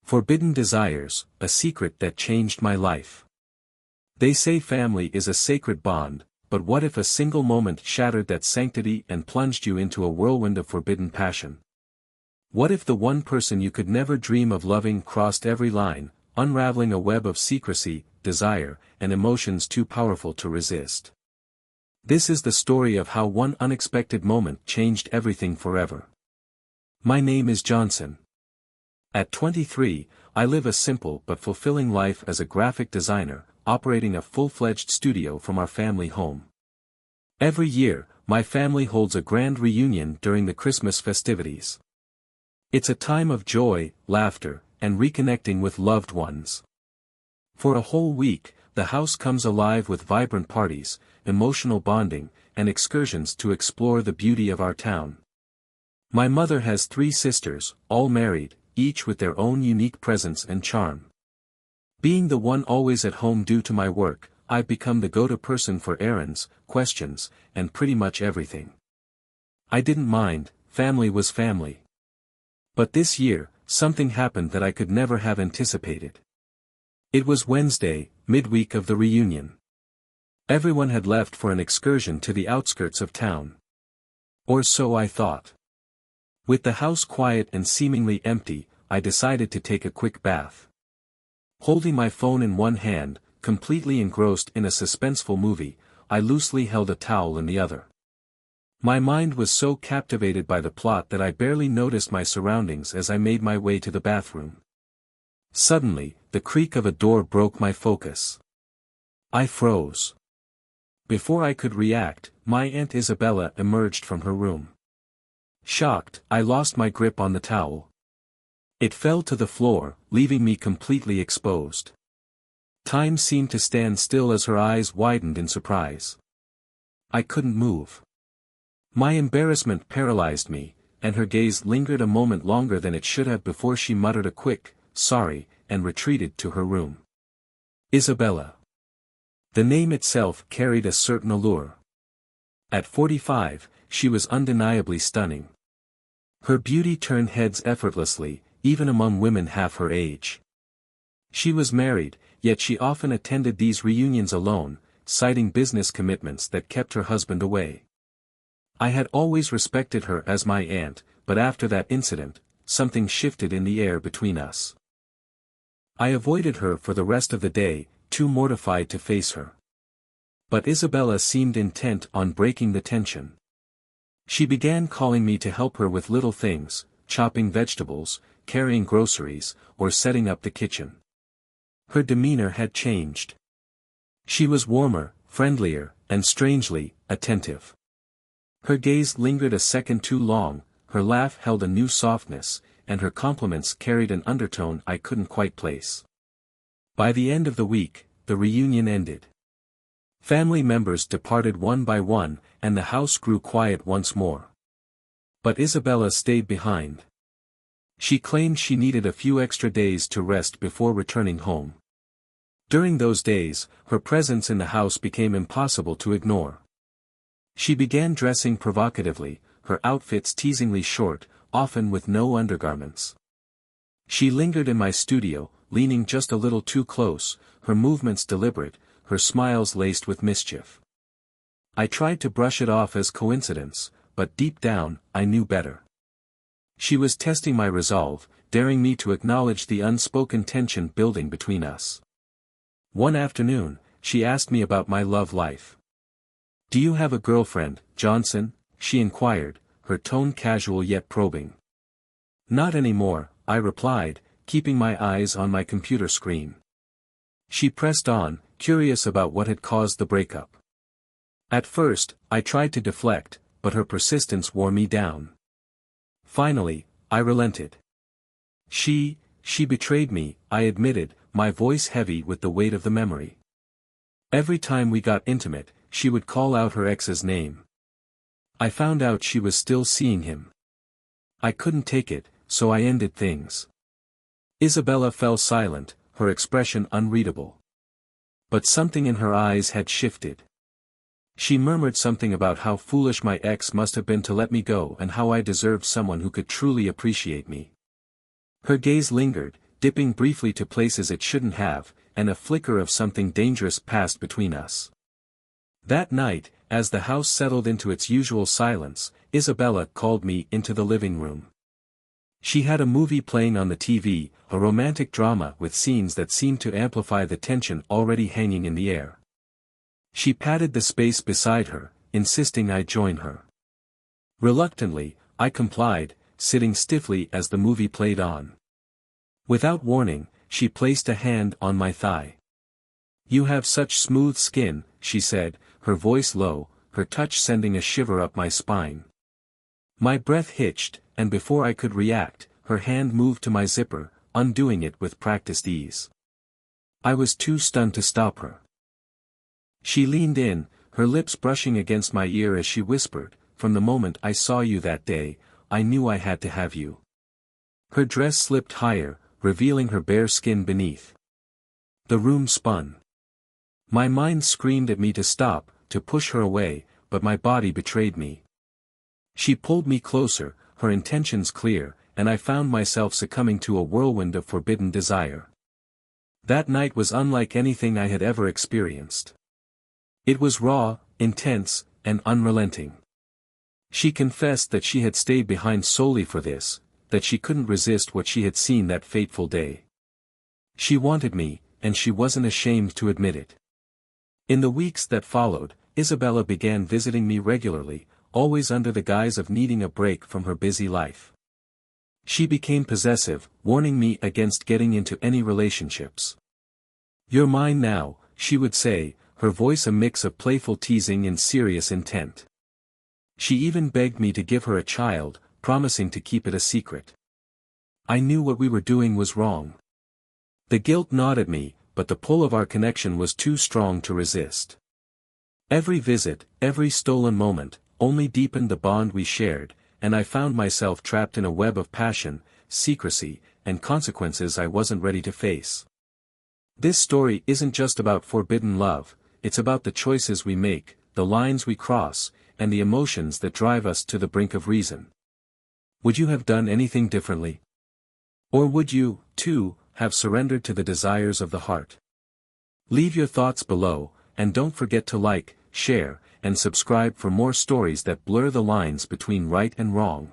Forbidden desires, a secret that changed my life. They say family is a sacred bond, but what if a single moment shattered that sanctity and plunged you into a whirlwind of forbidden passion? What if the one person you could never dream of loving crossed every line, unraveling a web of secrecy, desire, and emotions too powerful to resist? This is the story of how one unexpected moment changed everything forever. My name is Johnson. At 23, I live a simple but fulfilling life as a graphic designer, operating a full-fledged studio from our family home. Every year, my family holds a grand reunion during the Christmas festivities. It's a time of joy, laughter, and reconnecting with loved ones. For a whole week, the house comes alive with vibrant parties, emotional bonding, and excursions to explore the beauty of our town. My mother has 3 sisters, all married, each with their own unique presence and charm. Being the one always at home due to my work, I've become the go-to person for errands, questions, and pretty much everything. I didn't mind, family was family. But this year, something happened that I could never have anticipated. It was Wednesday, midweek of the reunion. Everyone had left for an excursion to the outskirts of town. Or so I thought. With the house quiet and seemingly empty, I decided to take a quick bath. Holding my phone in one hand, completely engrossed in a suspenseful movie, I loosely held a towel in the other. My mind was so captivated by the plot that I barely noticed my surroundings as I made my way to the bathroom. Suddenly, the creak of a door broke my focus. I froze. Before I could react, my Aunt Isabella emerged from her room. Shocked, I lost my grip on the towel. It fell to the floor, leaving me completely exposed. Time seemed to stand still as her eyes widened in surprise. I couldn't move. My embarrassment paralyzed me, and her gaze lingered a moment longer than it should have before she muttered a quick, "Sorry," and retreated to her room. Isabella. The name itself carried a certain allure. At 45, she was undeniably stunning. Her beauty turned heads effortlessly, even among women half her age. She was married, yet she often attended these reunions alone, citing business commitments that kept her husband away. I had always respected her as my aunt, but after that incident, something shifted in the air between us. I avoided her for the rest of the day, too mortified to face her. But Isabella seemed intent on breaking the tension. She began calling me to help her with little things, chopping vegetables, carrying groceries, or setting up the kitchen. Her demeanor had changed. She was warmer, friendlier, and strangely, attentive. Her gaze lingered a second too long, her laugh held a new softness, and her compliments carried an undertone I couldn't quite place. By the end of the week, the reunion ended. Family members departed one by one, and the house grew quiet once more. But Isabella stayed behind. She claimed she needed a few extra days to rest before returning home. During those days, her presence in the house became impossible to ignore. She began dressing provocatively, her outfits teasingly short, often with no undergarments. She lingered in my studio, leaning just a little too close, her movements deliberate, her smiles laced with mischief. I tried to brush it off as coincidence, but deep down, I knew better. She was testing my resolve, daring me to acknowledge the unspoken tension building between us. One afternoon, she asked me about my love life. "Do you have a girlfriend, Johnson?" she inquired, her tone casual yet probing. "Not anymore," I replied, keeping my eyes on my computer screen. She pressed on, curious about what had caused the breakup. At first, I tried to deflect, but her persistence wore me down. Finally, I relented. She betrayed me, I admitted, my voice heavy with the weight of the memory. Every time we got intimate, she would call out her ex's name. I found out she was still seeing him. I couldn't take it, so I ended things. Isabella fell silent, her expression unreadable. But something in her eyes had shifted. She murmured something about how foolish my ex must have been to let me go and how I deserved someone who could truly appreciate me. Her gaze lingered, dipping briefly to places it shouldn't have, and a flicker of something dangerous passed between us. That night, as the house settled into its usual silence, Isabella called me into the living room. She had a movie playing on the TV, a romantic drama with scenes that seemed to amplify the tension already hanging in the air. She patted the space beside her, insisting I join her. Reluctantly, I complied, sitting stiffly as the movie played on. Without warning, she placed a hand on my thigh. "You have such smooth skin," she said, her voice low, her touch sending a shiver up my spine. My breath hitched, and before I could react, her hand moved to my zipper, undoing it with practiced ease. I was too stunned to stop her. She leaned in, her lips brushing against my ear as she whispered, "From the moment I saw you that day, I knew I had to have you." Her dress slipped higher, revealing her bare skin beneath. The room spun. My mind screamed at me to stop, to push her away, but my body betrayed me. She pulled me closer, her intentions clear, and I found myself succumbing to a whirlwind of forbidden desire. That night was unlike anything I had ever experienced. It was raw, intense, and unrelenting. She confessed that she had stayed behind solely for this, that she couldn't resist what she had seen that fateful day. She wanted me, and she wasn't ashamed to admit it. In the weeks that followed, Isabella began visiting me regularly, always under the guise of needing a break from her busy life. She became possessive, warning me against getting into any relationships. "You're mine now," she would say, her voice a mix of playful teasing and serious intent. She even begged me to give her a child, promising to keep it a secret. I knew what we were doing was wrong. The guilt gnawed at me, but the pull of our connection was too strong to resist. Every visit, every stolen moment, only deepened the bond we shared, and I found myself trapped in a web of passion, secrecy, and consequences I wasn't ready to face. This story isn't just about forbidden love, it's about the choices we make, the lines we cross, and the emotions that drive us to the brink of reason. Would you have done anything differently? Or would you, too, have surrendered to the desires of the heart? Leave your thoughts below, and don't forget to like, share, and subscribe for more stories that blur the lines between right and wrong.